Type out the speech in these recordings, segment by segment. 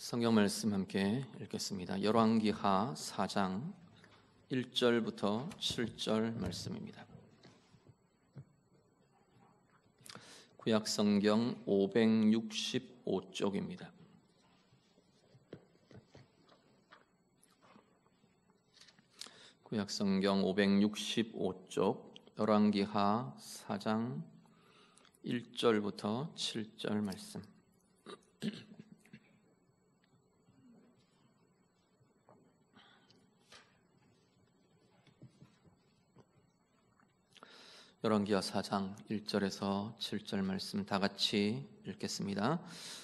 성경 말씀 함께 읽겠습니다. 열왕기하 4장 1절부터 7절 말씀입니다. 구약 성경 565쪽입니다. 구약 성경 565쪽 열왕기하 4장 1절부터 7절 말씀. 열왕기하 4장 1절에서 7절 말씀 다 같이 읽겠습니다.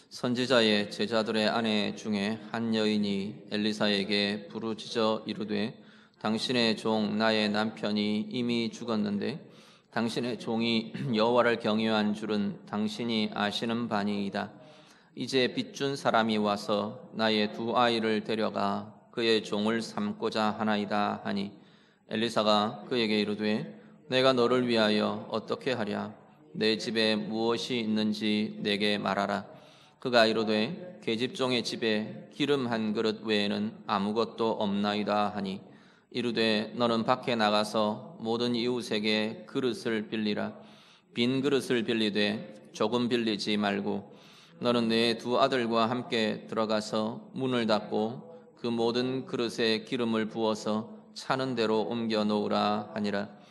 선지자의 제자들의 아내 중에 한 여인이 엘리사에게 부르짖어 이르되 당신의 종 나의 남편이 이미 죽었는데 당신의 종이 여호와를 경외한 줄은 당신이 아시는 바니이다. 이제 빚준 사람이 와서 나의 두 아이를 데려가 그의 종을 삼고자 하나이다 하니 엘리사가 그에게 이르되 내가 너를 위하여 어떻게 하랴? 내 집에 무엇이 있는지 내게 말하라. 그가 이르되 계집종의 집에 기름 한 그릇 외에는 아무것도 없나이다 하니 이르되 너는 밖에 나가서 모든 이웃에게 그릇을 빌리라. 빈 그릇을 빌리되 조금 빌리지 말고 너는 내 두 아들과 함께 들어가서 문을 닫고 그 모든 그릇에 기름을 부어서 차는 대로 옮겨 놓으라 하니라.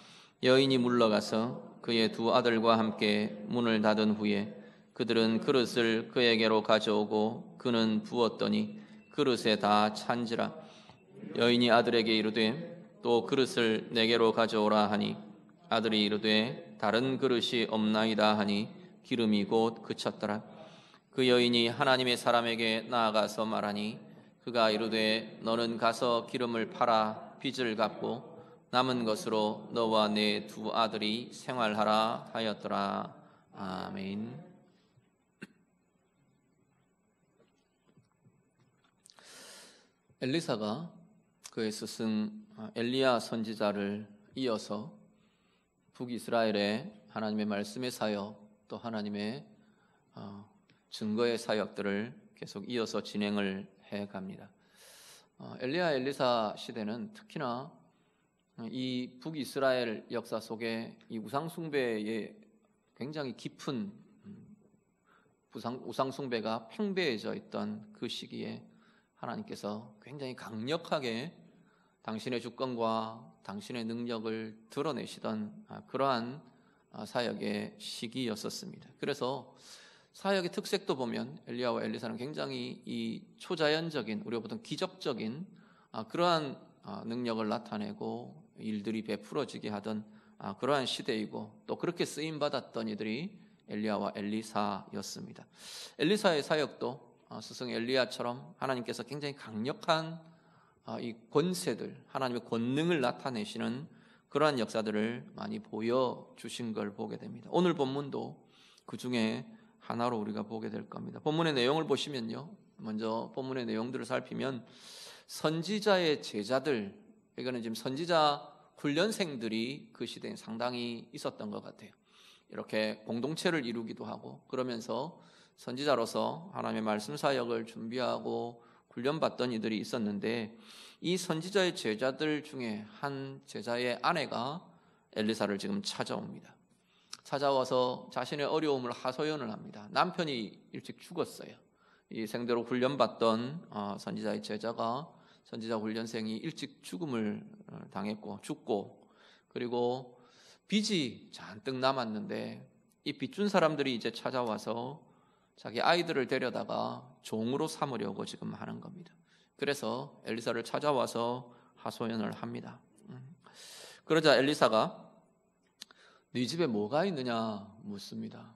여인이 물러가서 그의 두 아들과 함께 문을 닫은 후에 그들은 그릇을 그에게로 가져오고 그는 부었더니 그릇에 다 찬지라. 여인이 아들에게 이르되 또 그릇을 내게로 가져오라 하니 아들이 이르되 다른 그릇이 없나이다 하니 기름이 곧 그쳤더라. 그 여인이 하나님의 사람에게 나아가서 말하니 그가 이르되 너는 가서 기름을 팔아 빚을 갚고 남은 것으로 너와 네 두 아들이 생활하라 하였더라. 아멘. 엘리사가 그의 스승 엘리야 선지자를 이어서 북이스라엘의 하나님의 말씀의 사역 또 하나님의 증거의 사역들을 계속 이어서 진행을 해갑니다. 엘리야 엘리사 시대는 특히나 이 북이스라엘 역사 속에 이 우상숭배에 굉장히 깊은 우상숭배가 팽배해져 있던 그 시기에 하나님께서 굉장히 강력하게 당신의 주권과 당신의 능력을 드러내시던 그러한 사역의 시기였었습니다. 그래서 사역의 특색도 보면 엘리야와 엘리사는 굉장히 이 초자연적인, 우리가 보통 기적적인 그러한 능력을 나타내고 일들이 베풀어지게 하던 그러한 시대이고 또 그렇게 쓰임받았던 이들이 엘리야와 엘리사였습니다. 엘리사의 사역도 스승 엘리야처럼 하나님께서 굉장히 강력한 이 권세들, 하나님의 권능을 나타내시는 그러한 역사들을 많이 보여주신 걸 보게 됩니다. 오늘 본문도 그 중에 하나로 우리가 보게 될 겁니다. 본문의 내용을 보시면요, 먼저 본문의 내용들을 살피면 선지자의 제자들, 이거는 지금 선지자 훈련생들이 그 시대에 상당히 있었던 것 같아요. 이렇게 공동체를 이루기도 하고 그러면서 선지자로서 하나님의 말씀 사역을 준비하고 훈련받던 이들이 있었는데 이 선지자의 제자들 중에 한 제자의 아내가 엘리사를 지금 찾아옵니다. 찾아와서 자신의 어려움을 하소연을 합니다. 남편이 일찍 죽었어요. 이 생대로 훈련받던 선지자의 제자가 선지자 훈련생이 일찍 죽음을 당했고 죽고 그리고 빚이 잔뜩 남았는데 이 빚준 사람들이 이제 찾아와서 자기 아이들을 데려다가 종으로 삼으려고 지금 하는 겁니다. 그래서 엘리사를 찾아와서 하소연을 합니다. 그러자 엘리사가 네 집에 뭐가 있느냐 묻습니다.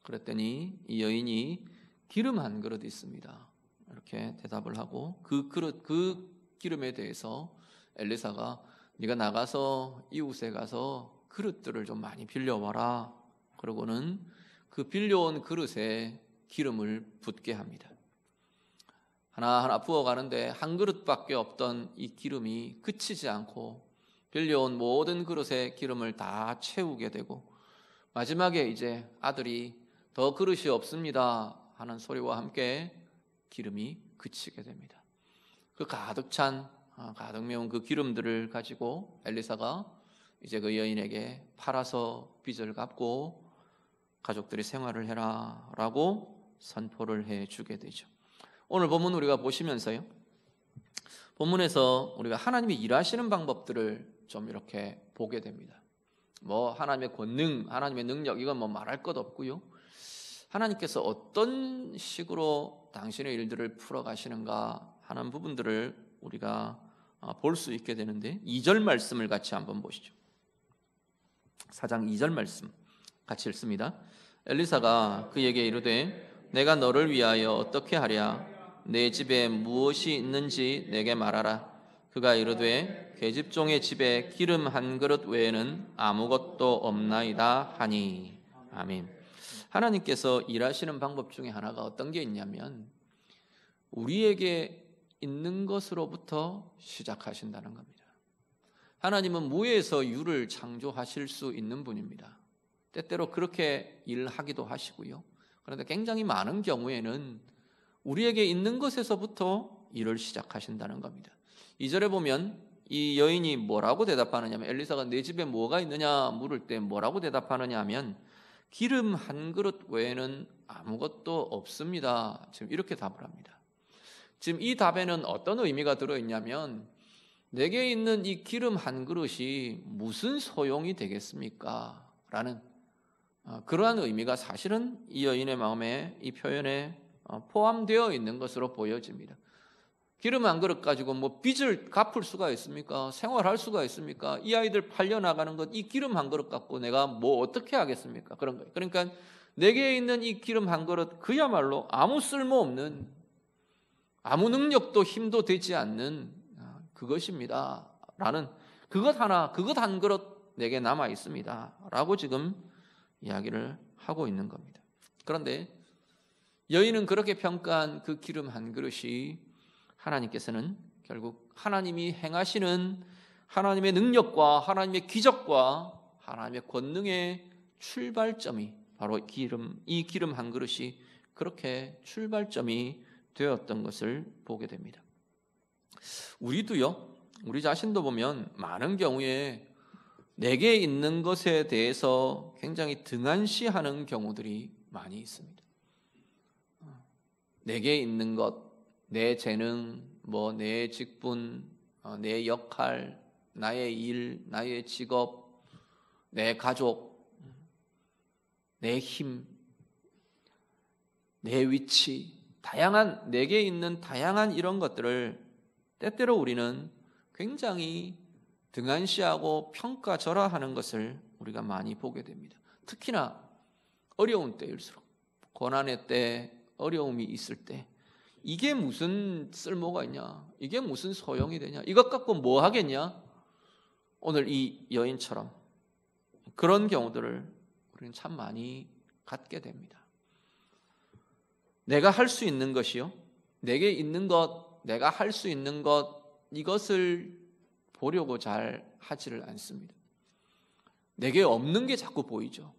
그랬더니 이 여인이 기름 한 그릇 있습니다. 이렇게 대답을 하고 그 기름에 대해서 엘리사가 네가 나가서 이웃에 가서 그릇들을 좀 많이 빌려와라. 그러고는 그 빌려온 그릇에 기름을 붓게 합니다. 하나하나 부어가는데 한 그릇밖에 없던 이 기름이 그치지 않고 빌려온 모든 그릇에 기름을 다 채우게 되고 마지막에 이제 아들이 더 그릇이 없습니다 하는 소리와 함께 기름이 그치게 됩니다. 그 가득 찬 가득 메운 그 기름들을 가지고 엘리사가 이제 그 여인에게 팔아서 빚을 갚고 가족들이 생활을 해라 라고 선포를 해주게 되죠. 오늘 본문 우리가 보시면서요, 본문에서 우리가 하나님이 일하시는 방법들을 좀 이렇게 보게 됩니다. 뭐 하나님의 권능, 하나님의 능력, 이건 뭐 말할 것 없고요, 하나님께서 어떤 식으로 당신의 일들을 풀어가시는가 하는 부분들을 우리가 볼 수 있게 되는데, 2절 말씀을 같이 한번 보시죠. 4장 2절 말씀 같이 읽습니다. 엘리사가 그에게 이르되 내가 너를 위하여 어떻게 하랴? 내 집에 무엇이 있는지 내게 말하라. 그가 이르되 계집종의 집에 기름 한 그릇 외에는 아무것도 없나이다 하니. 아멘. 하나님께서 일하시는 방법 중에 하나가 어떤 게 있냐면, 우리에게 있는 것으로부터 시작하신다는 겁니다. 하나님은 무에서 유를 창조하실 수 있는 분입니다. 때때로 그렇게 일하기도 하시고요, 그런데 굉장히 많은 경우에는 우리에게 있는 것에서부터 일을 시작하신다는 겁니다. 2절에 보면 이 여인이 뭐라고 대답하느냐면, 엘리사가 내 집에 뭐가 있느냐 물을 때 뭐라고 대답하느냐 하면, 기름 한 그릇 외에는 아무것도 없습니다. 지금 이렇게 답을 합니다. 지금 이 답에는 어떤 의미가 들어있냐면, 내게 있는 이 기름 한 그릇이 무슨 소용이 되겠습니까? 라는 그러한 의미가 사실은 이 여인의 마음에, 이 표현에 포함되어 있는 것으로 보여집니다. 기름 한 그릇 가지고 뭐 빚을 갚을 수가 있습니까? 생활할 수가 있습니까? 이 아이들 팔려나가는 것, 이 기름 한 그릇 갖고 내가 뭐 어떻게 하겠습니까? 그런 거예요. 그러니까 내게 있는 이 기름 한 그릇, 그야말로 아무 쓸모없는, 아무 능력도 힘도 되지 않는 그것입니다 라는, 그것 한 그릇 내게 남아 있습니다 라고 지금 이야기를 하고 있는 겁니다. 그런데 여인은 그렇게 평가한 그 기름 한 그릇이 하나님께서는 결국 하나님이 행하시는 하나님의 능력과 하나님의 기적과 하나님의 권능의 출발점이 바로 이 기름 한 그릇이 그렇게 출발점이 되었던 것을 보게 됩니다. 우리도요, 우리 자신도 보면 많은 경우에 내게 있는 것에 대해서 굉장히 등한시하는 경우들이 많이 있습니다. 내게 있는 것, 내 재능, 뭐 내 직분, 내 역할, 나의 일, 나의 직업, 내 가족, 내 힘, 내 위치, 다양한, 내게 있는 다양한 이런 것들을 때때로 우리는 굉장히 등한시하고 평가절하하는 것을 우리가 많이 보게 됩니다. 특히나 어려운 때일수록, 고난의 때, 어려움이 있을 때, 이게 무슨 쓸모가 있냐, 이게 무슨 소용이 되냐, 이것 갖고 뭐 하겠냐, 오늘 이 여인처럼 그런 경우들을 우리는 참 많이 갖게 됩니다. 내가 할 수 있는 것이요, 내게 있는 것, 내가 할 수 있는 것, 이것을 보려고 잘 하지를 않습니다. 내게 없는 게 자꾸 보이죠.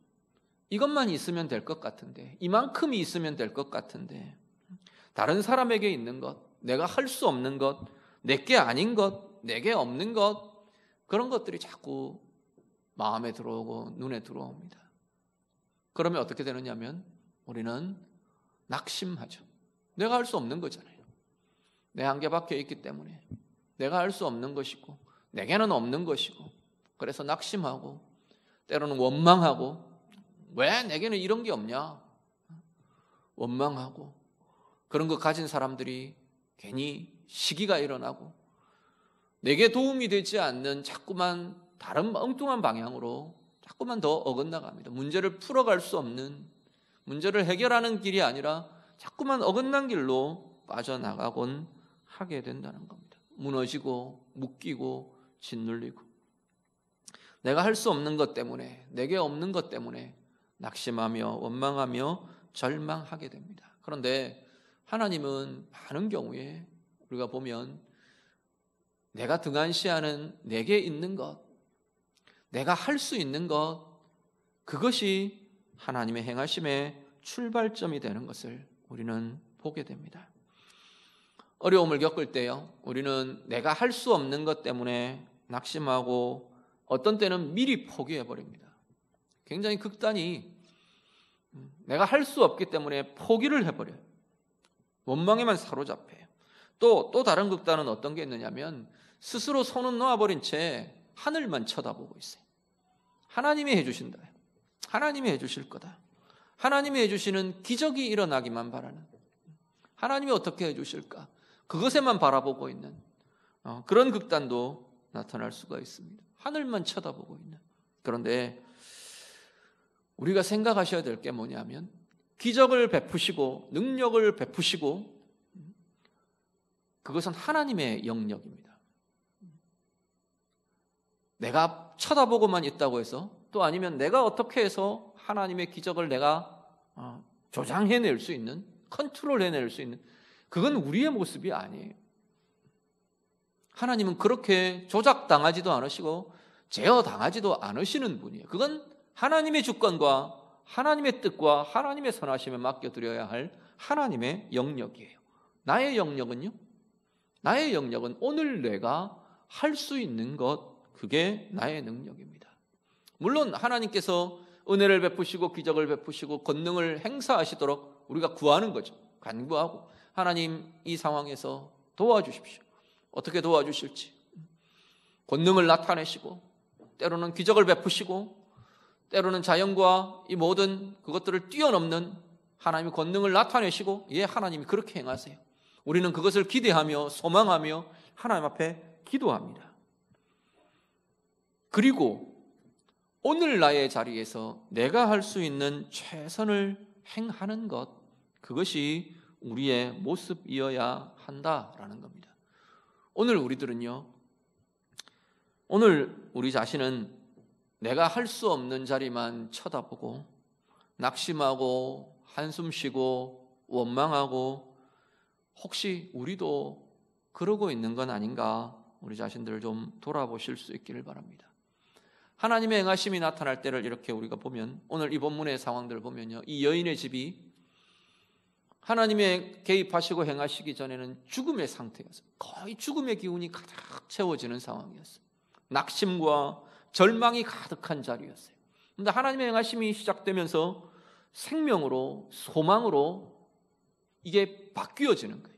이것만 있으면 될 것 같은데, 이만큼이 있으면 될 것 같은데, 다른 사람에게 있는 것, 내가 할 수 없는 것, 내게 아닌 것, 내게 없는 것, 그런 것들이 자꾸 마음에 들어오고 눈에 들어옵니다. 그러면 어떻게 되느냐면 우리는 낙심하죠. 내가 할 수 없는 거잖아요. 내 한계 밖에 있기 때문에 내가 할 수 없는 것이고 내게는 없는 것이고, 그래서 낙심하고 때로는 원망하고, 왜 내게는 이런 게 없냐, 원망하고, 그런 거 가진 사람들이 괜히 시기가 일어나고 내게 도움이 되지 않는 자꾸만 다른 엉뚱한 방향으로 자꾸만 더 어긋나갑니다. 문제를 풀어갈 수 없는, 문제를 해결하는 길이 아니라 자꾸만 어긋난 길로 빠져나가곤 하게 된다는 겁니다. 무너지고 묶이고 짓눌리고, 내가 할 수 없는 것 때문에, 내게 없는 것 때문에 낙심하며 원망하며 절망하게 됩니다. 그런데 하나님은 많은 경우에 우리가 보면 내가 등한시하는 내게 있는 것, 내가 할 수 있는 것, 그것이 하나님의 행하심의 출발점이 되는 것을 우리는 보게 됩니다. 어려움을 겪을 때요, 우리는 내가 할 수 없는 것 때문에 낙심하고 어떤 때는 미리 포기해 버립니다. 굉장히 극단이 내가 할 수 없기 때문에 포기를 해버려요. 원망에만 사로잡혀요. 또 다른 극단은 어떤 게 있느냐면 스스로 손은 놓아버린 채 하늘만 쳐다보고 있어요. 하나님이 해주신다. 하나님이 해주실 거다. 하나님이 해주시는 기적이 일어나기만 바라는, 하나님이 어떻게 해주실까, 그것에만 바라보고 있는 그런 극단도 나타날 수가 있습니다. 하늘만 쳐다보고 있는. 그런데 우리가 생각하셔야 될 게 뭐냐면 기적을 베푸시고 능력을 베푸시고 그것은 하나님의 영역입니다. 내가 쳐다보고만 있다고 해서, 또 아니면 내가 어떻게 해서 하나님의 기적을 내가 조장해낼 수 있는, 컨트롤해낼 수 있는, 그건 우리의 모습이 아니에요. 하나님은 그렇게 조작당하지도 않으시고 제어당하지도 않으시는 분이에요. 그건 하나님의 주권과 하나님의 뜻과 하나님의 선하심에 맡겨드려야 할 하나님의 영역이에요. 나의 영역은요? 나의 영역은 오늘 내가 할 수 있는 것, 그게 나의 능력입니다. 물론 하나님께서 은혜를 베푸시고 기적을 베푸시고 권능을 행사하시도록 우리가 구하는 거죠. 간구하고, 하나님 이 상황에서 도와주십시오. 어떻게 도와주실지, 권능을 나타내시고 때로는 기적을 베푸시고 때로는 자연과 이 모든 그것들을 뛰어넘는 하나님의 권능을 나타내시고, 예, 하나님이 그렇게 행하세요. 우리는 그것을 기대하며 소망하며 하나님 앞에 기도합니다. 그리고 오늘 나의 자리에서 내가 할 수 있는 최선을 행하는 것, 그것이 우리의 모습이어야 한다라는 겁니다. 오늘 우리들은요, 오늘 우리 자신은 내가 할 수 없는 자리만 쳐다보고 낙심하고 한숨 쉬고 원망하고, 혹시 우리도 그러고 있는 건 아닌가, 우리 자신들을 좀 돌아보실 수 있기를 바랍니다. 하나님의 행하심이 나타날 때를 이렇게 우리가 보면, 오늘 이 본문의 상황들을 보면요, 이 여인의 집이 하나님의 개입하시고 행하시기 전에는 죽음의 상태였어요. 거의 죽음의 기운이 가득 채워지는 상황이었어요. 낙심과 절망이 가득한 자리였어요. 그런데 하나님의 행하심이 시작되면서 생명으로, 소망으로 이게 바뀌어지는 거예요.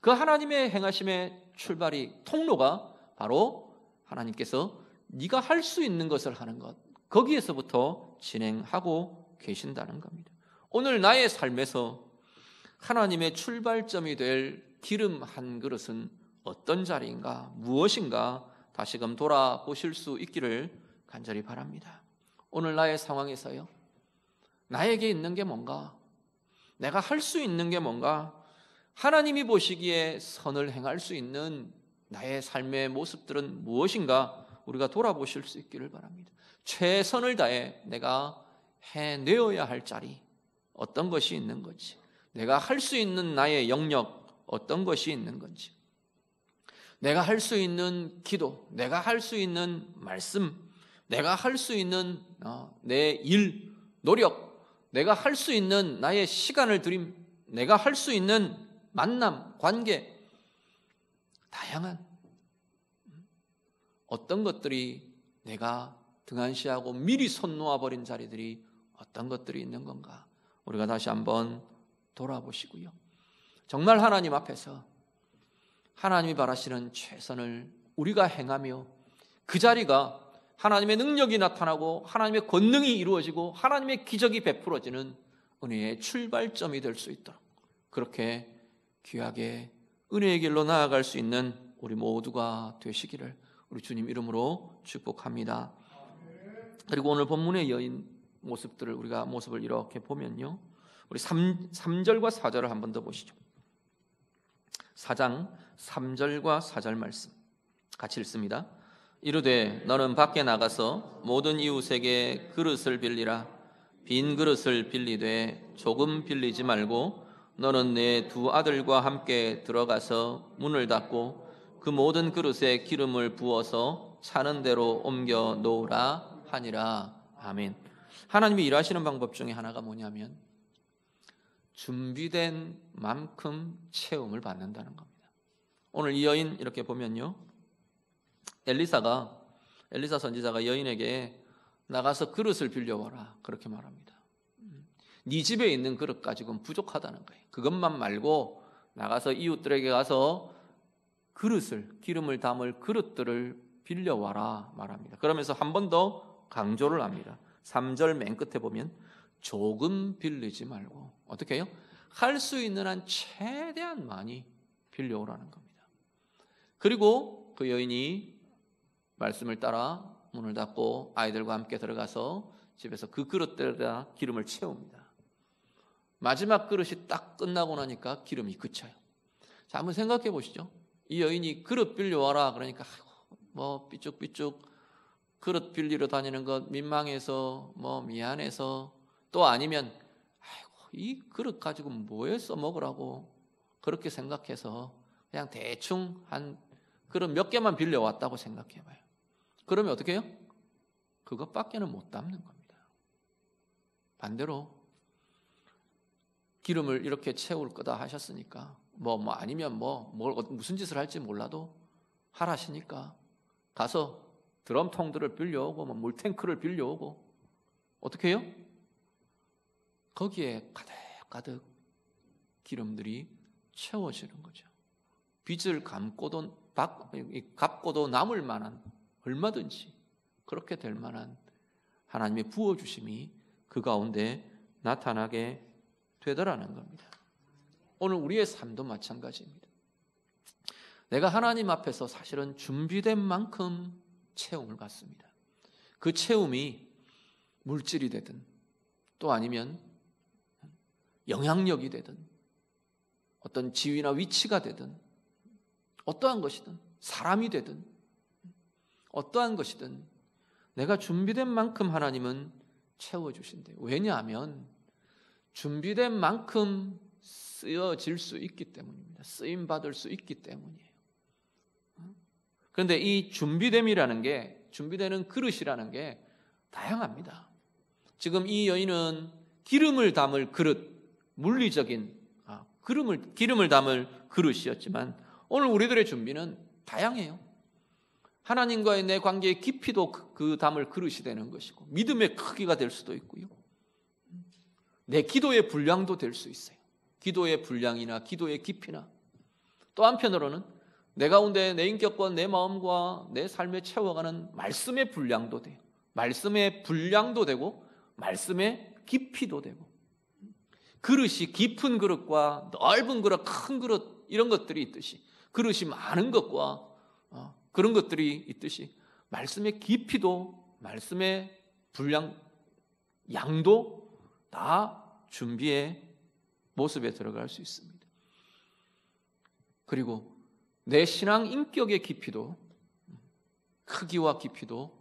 그 하나님의 행하심의 출발이, 통로가 바로 하나님께서 네가 할 수 있는 것을 하는 것, 거기에서부터 진행하고 계신다는 겁니다. 오늘 나의 삶에서 하나님의 출발점이 될 기름 한 그릇은 어떤 자리인가, 무엇인가 다시금 돌아보실 수 있기를 간절히 바랍니다. 오늘 나의 상황에서요, 나에게 있는 게 뭔가, 내가 할 수 있는 게 뭔가, 하나님이 보시기에 선을 행할 수 있는 나의 삶의 모습들은 무엇인가 우리가 돌아보실 수 있기를 바랍니다. 최선을 다해 내가 해내어야 할 자리, 어떤 것이 있는 건지, 내가 할 수 있는 나의 영역, 어떤 것이 있는 건지, 내가 할 수 있는 기도, 내가 할 수 있는 말씀, 내가 할 수 있는 내 일, 노력, 내가 할 수 있는 나의 시간을 들임, 내가 할 수 있는 만남, 관계, 다양한 어떤 것들이 내가 등한시하고 미리 손 놓아버린 자리들이 어떤 것들이 있는 건가, 우리가 다시 한번 돌아보시고요, 정말 하나님 앞에서 하나님이 바라시는 최선을 우리가 행하며 그 자리가 하나님의 능력이 나타나고 하나님의 권능이 이루어지고 하나님의 기적이 베풀어지는 은혜의 출발점이 될 수 있도록, 그렇게 귀하게 은혜의 길로 나아갈 수 있는 우리 모두가 되시기를 우리 주님 이름으로 축복합니다. 그리고 오늘 본문의 여인 모습들을, 우리가 모습을 이렇게 보면요, 우리 3절과 4절을 한 번 더 보시죠. 4장 3절과 4절 말씀 같이 읽습니다. 이르되 너는 밖에 나가서 모든 이웃에게 그릇을 빌리라. 빈 그릇을 빌리되 조금 빌리지 말고 너는 내 두 아들과 함께 들어가서 문을 닫고 그 모든 그릇에 기름을 부어서 차는 대로 옮겨 놓으라 하니라. 아멘. 하나님이 일하시는 방법 중에 하나가 뭐냐면 준비된 만큼 체험을 받는다는 겁니다. 오늘 이 여인 이렇게 보면요, 엘리사 선지자가 여인에게 나가서 그릇을 빌려와라 그렇게 말합니다. 네 집에 있는 그릇 가지고는 부족하다는 거예요. 그것만 말고 나가서 이웃들에게 가서 기름을 담을 그릇들을 빌려와라 말합니다. 그러면서 한 번 더 강조를 합니다. 3절 맨 끝에 보면 조금 빌리지 말고 어떻게 해요? 할 수 있는 한 최대한 많이 빌려오라는 겁니다. 그리고 그 여인이 말씀을 따라 문을 닫고 아이들과 함께 들어가서 집에서 그 그릇들에다 기름을 채웁니다. 마지막 그릇이 딱 끝나고 나니까 기름이 그쳐요. 자, 한번 생각해 보시죠. 이 여인이 그릇 빌려와라 그러니까 뭐 삐죽삐죽 그릇 빌리러 다니는 것 민망해서 뭐 미안해서, 또 아니면 이 그릇 가지고 뭐에 써먹으라고 그렇게 생각해서 그냥 대충 한 그릇 몇 개만 빌려왔다고 생각해봐요. 그러면 어떻게 해요? 그것밖에는 못 담는 겁니다. 반대로 기름을 이렇게 채울 거다 하셨으니까 아니면 무슨 짓을 할지 몰라도 하라시니까 가서 드럼통들을 빌려오고 물탱크를 빌려오고 어떻게 해요? 거기에 가득가득 기름들이 채워지는 거죠. 빚을 갚고도 남을 만한, 얼마든지 그렇게 될 만한 하나님의 부어주심이 그 가운데 나타나게 되더라는 겁니다. 오늘 우리의 삶도 마찬가지입니다. 내가 하나님 앞에서 사실은 준비된 만큼 채움을 받습니다. 그 채움이 물질이 되든 또 아니면 영향력이 되든 어떤 지위나 위치가 되든 어떠한 것이든 사람이 되든 어떠한 것이든 내가 준비된 만큼 하나님은 채워주신대요. 왜냐하면 준비된 만큼 쓰여질 수 있기 때문입니다. 쓰임받을 수 있기 때문이에요. 그런데 이 준비됨이라는 게, 준비되는 그릇이라는 게 다양합니다. 지금 이 여인은 기름을 담을 그릇, 물리적인 기름을 담을 그릇이었지만 오늘 우리들의 준비는 다양해요. 하나님과의 내 관계의 깊이도 그 담을 그릇이 되는 것이고, 믿음의 크기가 될 수도 있고요, 내 기도의 분량도 될 수 있어요. 기도의 분량이나 기도의 깊이나, 또 한편으로는 내 가운데 내 인격과 내 마음과 내 삶에 채워가는 말씀의 분량도 돼요. 말씀의 분량도 되고 말씀의 깊이도 되고, 그릇이 깊은 그릇과 넓은 그릇, 큰 그릇 이런 것들이 있듯이, 그릇이 많은 것과 그런 것들이 있듯이 말씀의 깊이도 말씀의 분량, 양도 다 준비의 모습에 들어갈 수 있습니다. 그리고 내 신앙 인격의 깊이도, 크기와 깊이도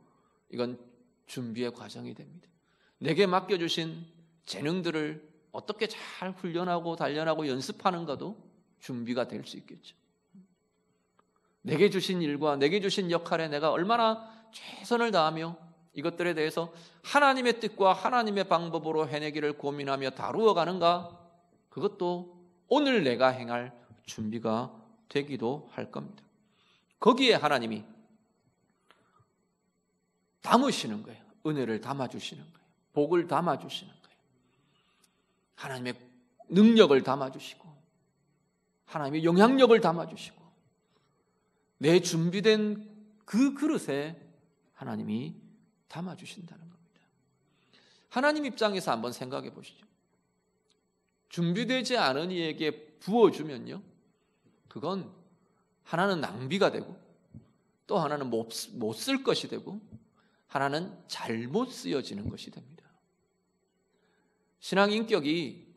이건 준비의 과정이 됩니다. 내게 맡겨주신 재능들을 어떻게 잘 훈련하고 단련하고 연습하는가도 준비가 될 수 있겠죠. 내게 주신 일과 내게 주신 역할에 내가 얼마나 최선을 다하며 이것들에 대해서 하나님의 뜻과 하나님의 방법으로 해내기를 고민하며 다루어 가는가, 그것도 오늘 내가 행할 준비가 되기도 할 겁니다. 거기에 하나님이 담으시는 거예요. 은혜를 담아주시는 거예요. 복을 담아주시는 거예요. 하나님의 능력을 담아주시고 하나님의 영향력을 담아주시고 내 준비된 그 그릇에 하나님이 담아주신다는 겁니다. 하나님 입장에서 한번 생각해 보시죠. 준비되지 않은 이에게 부어주면요, 그건 하나는 낭비가 되고 또 하나는 못 쓸 것이 되고 하나는 잘못 쓰여지는 것이 됩니다. 신앙 인격이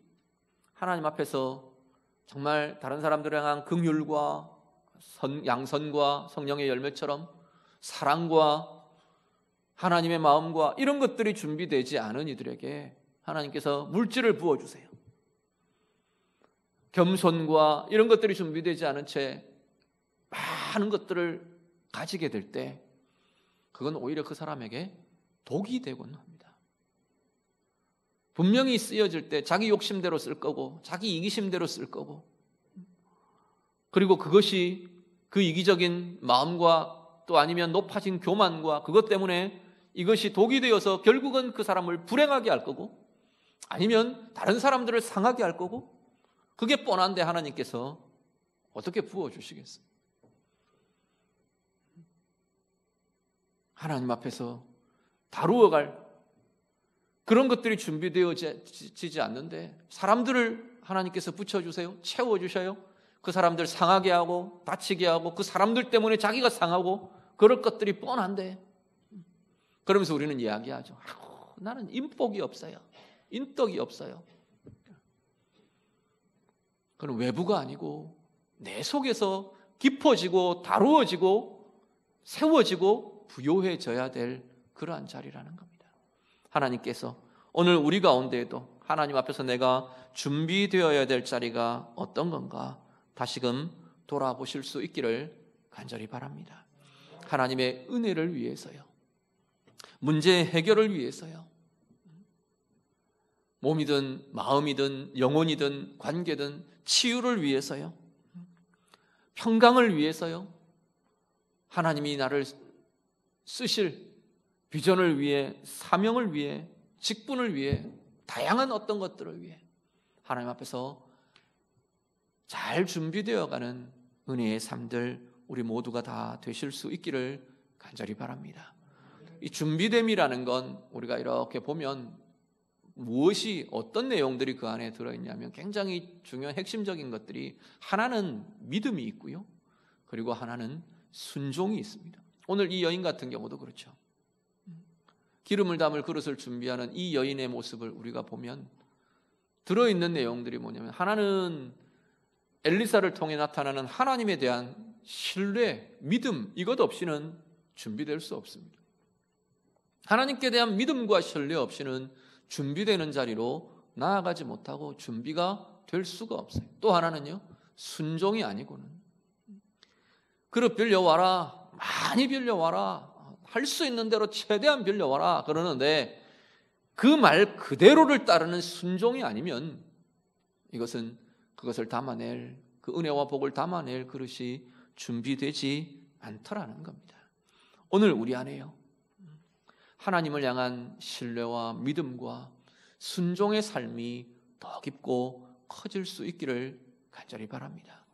하나님 앞에서 정말 다른 사람들을 향한 긍휼과 양선과 성령의 열매처럼 사랑과 하나님의 마음과 이런 것들이 준비되지 않은 이들에게 하나님께서 물질을 부어주세요. 겸손과 이런 것들이 준비되지 않은 채 많은 것들을 가지게 될 때 그건 오히려 그 사람에게 독이 되곤 합니다. 분명히 쓰여질 때 자기 욕심대로 쓸 거고 자기 이기심대로 쓸 거고, 그리고 그것이 그 이기적인 마음과 또 아니면 높아진 교만과 그것 때문에 이것이 독이 되어서 결국은 그 사람을 불행하게 할 거고 아니면 다른 사람들을 상하게 할 거고 그게 뻔한데 하나님께서 어떻게 부어주시겠어요? 하나님 앞에서 다루어갈 그런 것들이 준비되어지지 않는데 사람들을 하나님께서 붙여주세요. 채워주셔요. 그 사람들 상하게 하고 다치게 하고 그 사람들 때문에 자기가 상하고 그럴 것들이 뻔한데 그러면서 우리는 이야기하죠. 나는 인복이 없어요. 인덕이 없어요. 그건 외부가 아니고 내 속에서 깊어지고 다루어지고 세워지고 부요해져야 될 그러한 자리라는 겁니다. 하나님께서 오늘 우리 가운데에도 하나님 앞에서 내가 준비되어야 될 자리가 어떤 건가 다시금 돌아보실 수 있기를 간절히 바랍니다. 하나님의 은혜를 위해서요. 문제 해결을 위해서요. 몸이든 마음이든 영혼이든 관계든 치유를 위해서요. 평강을 위해서요. 하나님이 나를 쓰실 비전을 위해, 사명을 위해, 직분을 위해, 다양한 어떤 것들을 위해 하나님 앞에서 잘 준비되어가는 은혜의 삶들 우리 모두가 다 되실 수 있기를 간절히 바랍니다. 이 준비됨이라는 건 우리가 이렇게 보면 무엇이 어떤 내용들이 그 안에 들어있냐면 굉장히 중요한 핵심적인 것들이 하나는 믿음이 있고요. 그리고 하나는 순종이 있습니다. 오늘 이 여인 같은 경우도 그렇죠. 기름을 담을 그릇을 준비하는 이 여인의 모습을 우리가 보면 들어있는 내용들이 뭐냐면 하나는 엘리사를 통해 나타나는 하나님에 대한 신뢰, 믿음 이것 없이는 준비될 수 없습니다. 하나님께 대한 믿음과 신뢰 없이는 준비되는 자리로 나아가지 못하고 준비가 될 수가 없어요. 또 하나는요, 순종이 아니고는 그릇 빌려와라, 많이 빌려와라, 할 수 있는 대로 최대한 빌려와라 그러는데 그 말 그대로를 따르는 순종이 아니면 이것은 그것을 담아낼 그 은혜와 복을 담아낼 그릇이 준비되지 않더라는 겁니다. 오늘 우리 안에요, 하나님을 향한 신뢰와 믿음과 순종의 삶이 더 깊고 커질 수 있기를 간절히 바랍니다.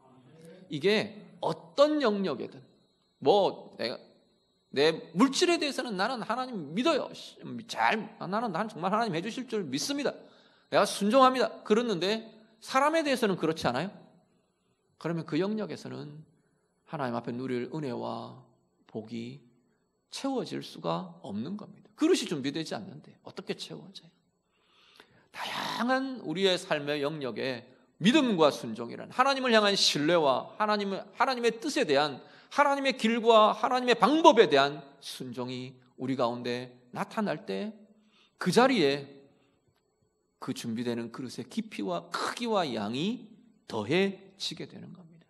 이게 어떤 영역이든 내 물질에 대해서는 나는 하나님 믿어요. 나는 정말 하나님 해주실 줄 믿습니다. 내가 순종합니다. 그랬는데 사람에 대해서는 그렇지 않아요? 그러면 그 영역에서는 하나님 앞에 누릴 은혜와 복이 채워질 수가 없는 겁니다. 그릇이 준비되지 않는데 어떻게 채워져요? 다양한 우리의 삶의 영역에 믿음과 순종이란 하나님을 향한 신뢰와 하나님의 뜻에 대한 하나님의 길과 하나님의 방법에 대한 순종이 우리 가운데 나타날 때 그 자리에 그 준비되는 그릇의 깊이와 크기와 양이 더해지게 되는 겁니다.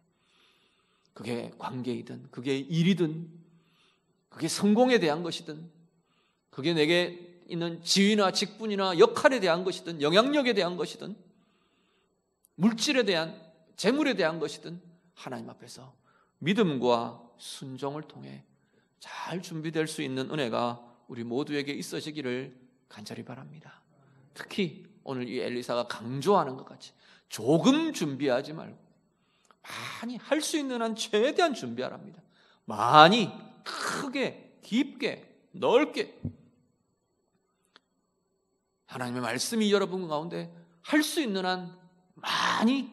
그게 관계이든 그게 일이든 그게 성공에 대한 것이든 그게 내게 있는 지위나 직분이나 역할에 대한 것이든 영향력에 대한 것이든 물질에 대한 재물에 대한 것이든 하나님 앞에서 믿음과 순종을 통해 잘 준비될 수 있는 은혜가 우리 모두에게 있어지기를 간절히 바랍니다. 특히 오늘 이 엘리사가 강조하는 것 같이 조금 준비하지 말고 많이 할 수 있는 한 최대한 준비하랍니다. 많이 크게 깊게 넓게 하나님의 말씀이 여러분 가운데 할 수 있는 한 많이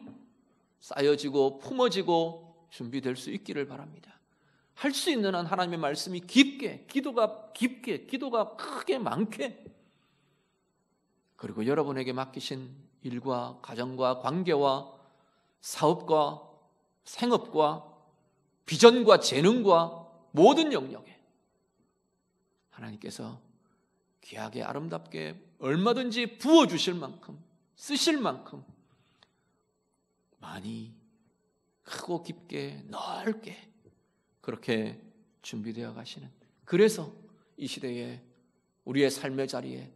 쌓여지고 품어지고 준비될 수 있기를 바랍니다. 할 수 있는 한 하나님의 말씀이 깊게 기도가 크게 많게 그리고 여러분에게 맡기신 일과 가정과 관계와 사업과 생업과 비전과 재능과 모든 영역에 하나님께서 귀하게 아름답게 얼마든지 부어주실 만큼 쓰실 만큼 많이 크고 깊게 넓게 그렇게 준비되어 가시는 그래서 이 시대에 우리의 삶의 자리에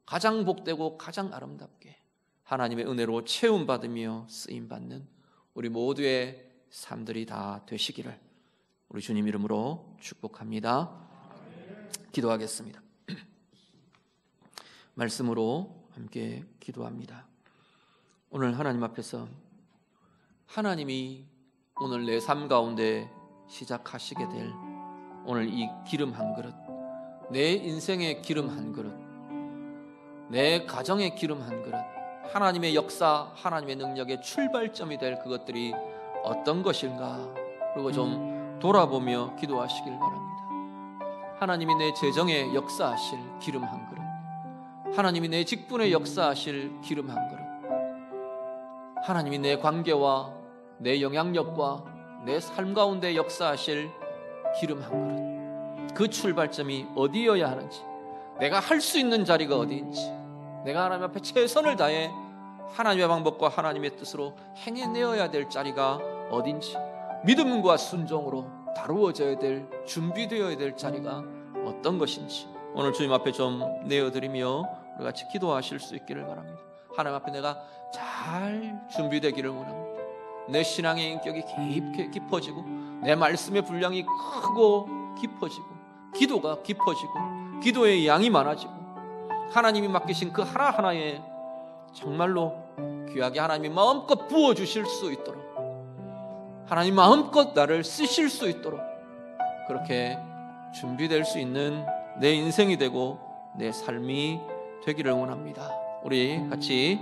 가장 복되고 가장 아름답게 하나님의 은혜로 채움받으며 쓰임받는 우리 모두의 삶들이 다 되시기를 우리 주님 이름으로 축복합니다. 기도하겠습니다. 말씀으로 함께 기도합니다. 오늘 하나님 앞에서 하나님이 오늘 내 삶 가운데 시작하시게 될 오늘 이 기름 한 그릇, 내 인생의 기름 한 그릇, 내 가정의 기름 한 그릇, 하나님의 역사, 하나님의 능력의 출발점이 될 그것들이 어떤 것인가, 그리고 좀 돌아보며 기도하시길 바랍니다. 하나님이 내 재정에 역사하실 기름 한 그릇, 하나님이 내 직분에 역사하실 기름 한 그릇, 하나님이 내 관계와 내 영향력과 내 삶 가운데 역사하실 기름 한 그릇, 그 출발점이 어디여야 하는지, 내가 할 수 있는 자리가 어디인지, 내가 하나님 앞에 최선을 다해 하나님의 방법과 하나님의 뜻으로 행해내어야 될 자리가 어딘지, 믿음과 순종으로 다루어져야 될, 준비되어야 될 자리가 어떤 것인지 오늘 주님 앞에 좀 내어드리며 우리 같이 기도하실 수 있기를 바랍니다. 하나님 앞에 내가 잘 준비되기를 원합니다. 내 신앙의 인격이 깊어지고, 내 말씀의 분량이 크고 깊어지고, 기도가 깊어지고, 기도의 양이 많아지고, 하나님이 맡기신 그 하나하나에 정말로 귀하게 하나님이 마음껏 부어주실 수 있도록, 하나님 마음껏 나를 쓰실 수 있도록 그렇게 준비될 수 있는 내 인생이 되고 내 삶이 되기를 원합니다. 우리 같이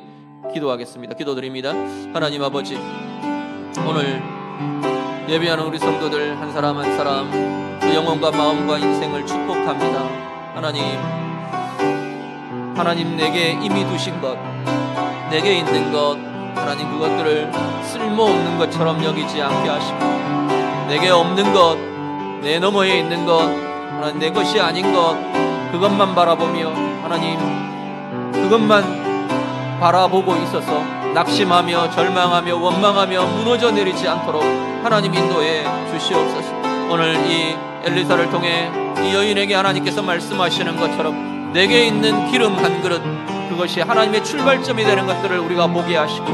기도하겠습니다. 기도드립니다. 하나님 아버지, 오늘 예배하는 우리 성도들 한 사람 한 사람 그 영혼과 마음과 인생을 축복합니다. 하나님 내게 이미 두신 것, 내게 있는 것, 하나님 그것들을 쓸모없는 것처럼 여기지 않게 하시고, 내게 없는 것, 내 너머에 있는 것, 하나님 내 것이 아닌 것, 그것만 바라보며 하나님 그것만 바라보고 있어서 낙심하며 절망하며 원망하며 무너져 내리지 않도록 하나님 인도해 주시옵소서. 오늘 이 엘리사를 통해 이 여인에게 하나님께서 말씀하시는 것처럼 내게 있는 기름 한 그릇, 그것이 하나님의 출발점이 되는 것들을 우리가 보게 하시고,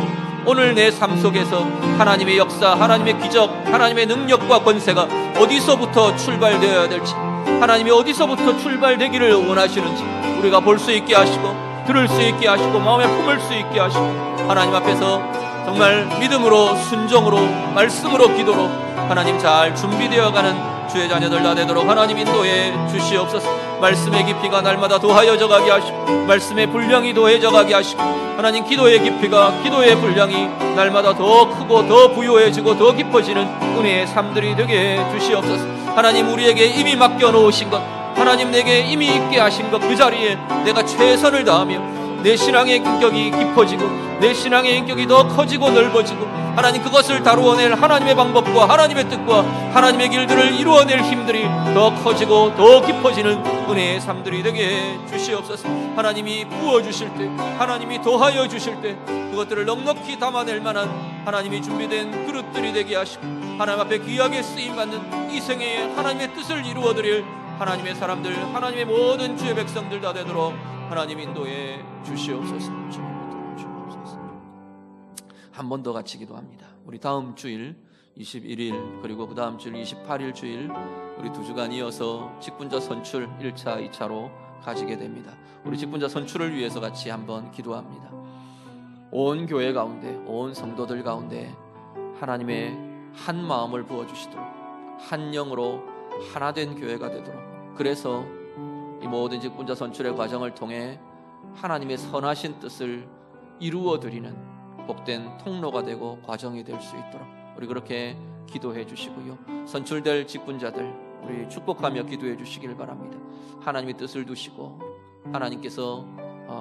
오늘 내 삶 속에서 하나님의 역사, 하나님의 기적, 하나님의 능력과 권세가 어디서부터 출발되어야 될지, 하나님이 어디서부터 출발되기를 원하시는지 우리가 볼 수 있게 하시고, 들을 수 있게 하시고, 마음에 품을 수 있게 하시고, 하나님 앞에서 정말 믿음으로, 순종으로, 말씀으로, 기도로 하나님 잘 준비되어가는 주의 자녀들 다 되도록 하나님 인도해 주시옵소서. 말씀의 깊이가 날마다 더하여져 가게 하시고, 말씀의 분량이 더해져 가게 하시고, 하나님 기도의 깊이가, 기도의 분량이 날마다 더 크고 더 부요해지고 더 깊어지는 은혜의 삶들이 되게 해 주시옵소서. 하나님 우리에게 이미 맡겨놓으신 것, 하나님 내게 이미 있게 하신 것, 그 자리에 내가 최선을 다하며 내 신앙의 인격이 깊어지고, 내 신앙의 인격이 더 커지고 넓어지고, 하나님 그것을 다루어낼 하나님의 방법과 하나님의 뜻과 하나님의 길들을 이루어낼 힘들이 더 커지고 더 깊어지는 은혜의 삶들이 되게 해 주시옵소서. 하나님이 부어주실 때, 하나님이 더하여 주실 때 그것들을 넉넉히 담아낼 만한 하나님이 준비된 그릇들이 되게 하시고, 하나님 앞에 귀하게 쓰임받는 이 생애에 하나님의 뜻을 이루어드릴 하나님의 사람들, 하나님의 모든 주의 백성들 다 되도록 하나님 인도해 주시옵소서. 한 번 더 같이 기도합니다. 우리 다음 주일 21일 그리고 그 다음 주일 28일 주일 우리 2주간 이어서 직분자 선출 1차, 2차로 가지게 됩니다. 우리 직분자 선출을 위해서 같이 한번 기도합니다. 온 교회 가운데, 온 성도들 가운데 하나님의 한 마음을 부어주시도록, 한 영으로 하나 된 교회가 되도록, 그래서 이 모든 직분자 선출의 과정을 통해 하나님의 선하신 뜻을 이루어드리는 복된 통로가 되고 과정이 될 수 있도록 우리 그렇게 기도해 주시고요. 선출될 직분자들 우리 축복하며 기도해 주시기를 바랍니다. 하나님의 뜻을 두시고 하나님께서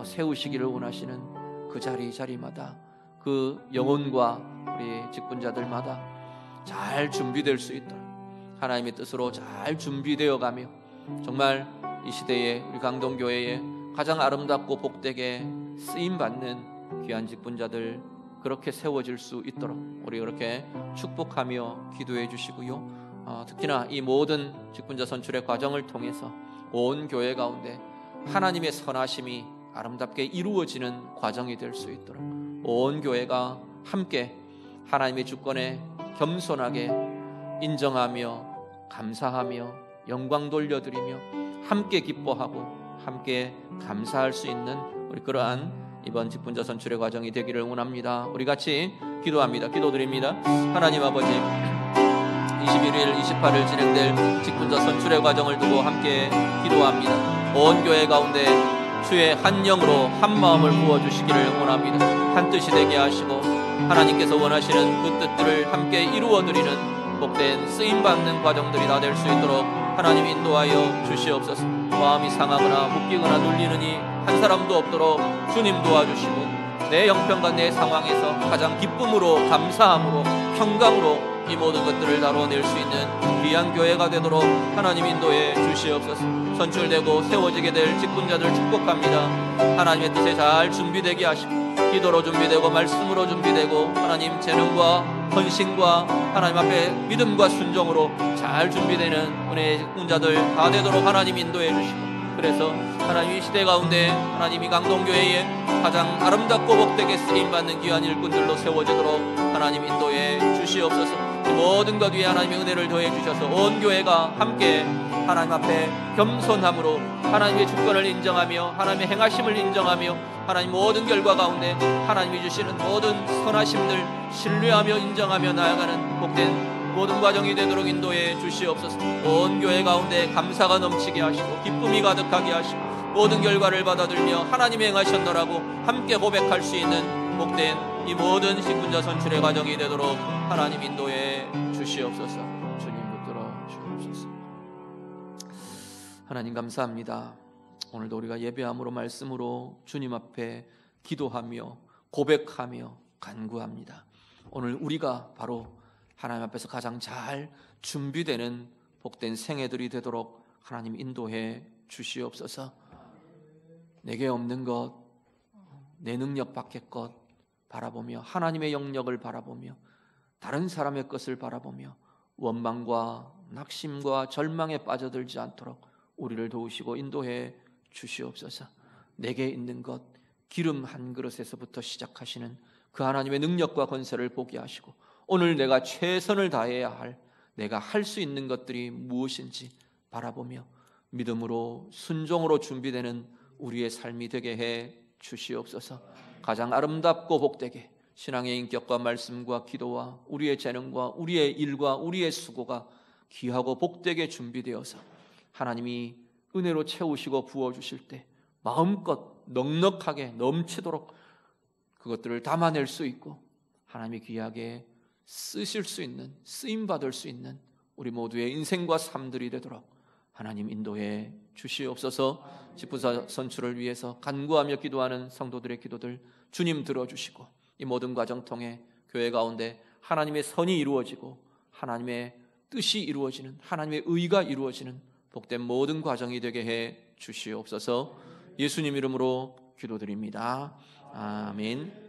세우시기를 원하시는 그 자리마다 그 영혼과 우리 직분자들마다 잘 준비될 수 있도록 하나님의 뜻으로 잘 준비되어 가며 정말 이 시대에 우리 강동교회에 가장 아름답고 복되게 쓰임받는 귀한 직분자들 그렇게 세워질 수 있도록 우리 그렇게 축복하며 기도해 주시고요. 특히나 이 모든 직분자 선출의 과정을 통해서 온 교회 가운데 하나님의 선하심이 아름답게 이루어지는 과정이 될 수 있도록 온 교회가 함께 하나님의 주권에 겸손하게 인정하며 감사하며 영광 돌려드리며 함께 기뻐하고 함께 감사할 수 있는 우리 그러한 이번 직분자 선출의 과정이 되기를 원합니다. 우리 같이 기도합니다. 기도드립니다. 하나님 아버지, 21일, 28일 진행될 직분자 선출의 과정을 두고 함께 기도합니다. 온 교회 가운데 주의 한 영으로 한 마음을 부어주시기를 원합니다. 한 뜻이 되게 하시고 하나님께서 원하시는 그 뜻들을 함께 이루어드리는 복된 쓰임받는 과정들이 다 될 수 있도록 하나님 인도하여 주시옵소서. 마음이 상하거나 묶이거나 눌리는 이 한 사람도 없도록 주님 도와주시고 내 형편과 내 상황에서 가장 기쁨으로 감사함으로 평강으로 이 모든 것들을 다뤄낼 수 있는 귀한 교회가 되도록 하나님 인도해 주시옵소서. 선출되고 세워지게 될 직분자들 축복합니다. 하나님의 뜻에 잘 준비되게 하시고 기도로 준비되고 말씀으로 준비되고 하나님 재능과 헌신과 하나님 앞에 믿음과 순종으로 잘 준비되는 은혜의 직분자들 다 되도록 하나님 인도해 주시고, 그래서 하나님 이 시대 가운데 하나님 이 강동교회에 가장 아름답고 복되게 쓰임받는 귀한 일꾼들로 세워지도록 하나님 인도해 주시옵소서. 모든 것 위에 하나님의 은혜를 더해 주셔서 온 교회가 함께 하나님 앞에 겸손함으로 하나님의 주권을 인정하며 하나님의 행하심을 인정하며 하나님 모든 결과 가운데 하나님이 주시는 모든 선하심들 신뢰하며 인정하며 나아가는 복된 모든 과정이 되도록 인도해 주시옵소서. 온 교회 가운데 감사가 넘치게 하시고 기쁨이 가득하게 하시고 모든 결과를 받아들며 하나님이 행하셨노라고 함께 고백할 수 있는 복된 이 모든 직분자 선출의 과정이 되도록 하나님 인도해 주시옵소서. 주님 붙들어 주옵소서. 하나님 감사합니다. 오늘도 우리가 예배함으로 말씀으로 주님 앞에 기도하며 고백하며 간구합니다. 오늘 우리가 바로 하나님 앞에서 가장 잘 준비되는 복된 생애들이 되도록 하나님 인도해 주시옵소서. 내게 없는 것, 내 능력 밖의 것 바라보며 하나님의 영역을 바라보며 다른 사람의 것을 바라보며 원망과 낙심과 절망에 빠져들지 않도록 우리를 도우시고 인도해 주시옵소서. 내게 있는 것, 기름 한 그릇에서부터 시작하시는 그 하나님의 능력과 권세를 보게 하시고 오늘 내가 최선을 다해야 할, 내가 할 수 있는 것들이 무엇인지 바라보며 믿음으로 순종으로 준비되는 우리의 삶이 되게 해 주시옵소서. 가장 아름답고 복되게 신앙의 인격과 말씀과 기도와 우리의 재능과 우리의 일과 우리의 수고가 귀하고 복되게 준비되어서 하나님이 은혜로 채우시고 부어주실 때 마음껏 넉넉하게 넘치도록 그것들을 담아낼 수 있고 하나님이 귀하게 쓰실 수 있는, 쓰임받을 수 있는 우리 모두의 인생과 삶들이 되도록 하나님 인도해 주시옵소서. 직분자 선출을 위해서 간구하며 기도하는 성도들의 기도들 주님 들어주시고 이 모든 과정 통해 교회 가운데 하나님의 선이 이루어지고 하나님의 뜻이 이루어지는, 하나님의 의가 이루어지는 복된 모든 과정이 되게 해 주시옵소서. 예수님 이름으로 기도드립니다. 아멘.